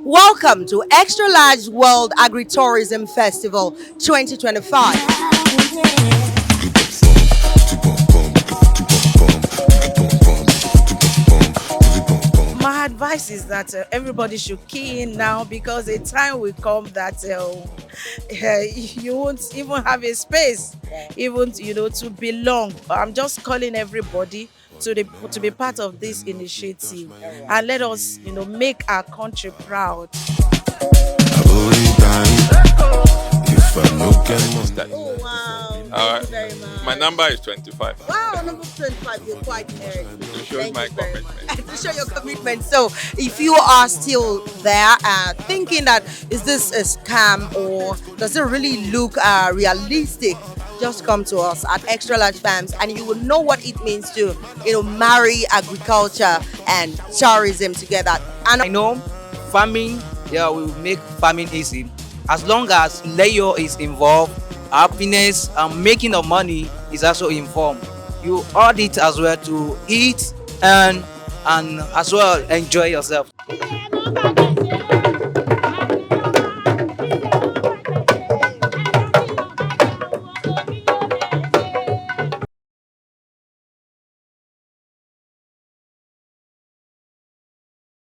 Welcome to Xtralarge World Agritourism Festival 2025. My advice is that everybody should key in now because a time will come that you won't even have a space, even to belong. I'm just calling everybody to be part of this initiative and let us make our country proud. Oh wow, All thank you right. very much. My number is 25. Wow, number 25, you're quite early. To show Thank my you very much. commitment. To show your commitment. So, if you are still there thinking that is this a scam or does it really look realistic, just come to us at Extra Large Farms and you will know what it means to, marry agriculture and tourism together. And I know farming, yeah, will make farming easy. As long as layer is involved, happiness and making of money is also involved. You audit as well to eat, earn, and as well enjoy yourself.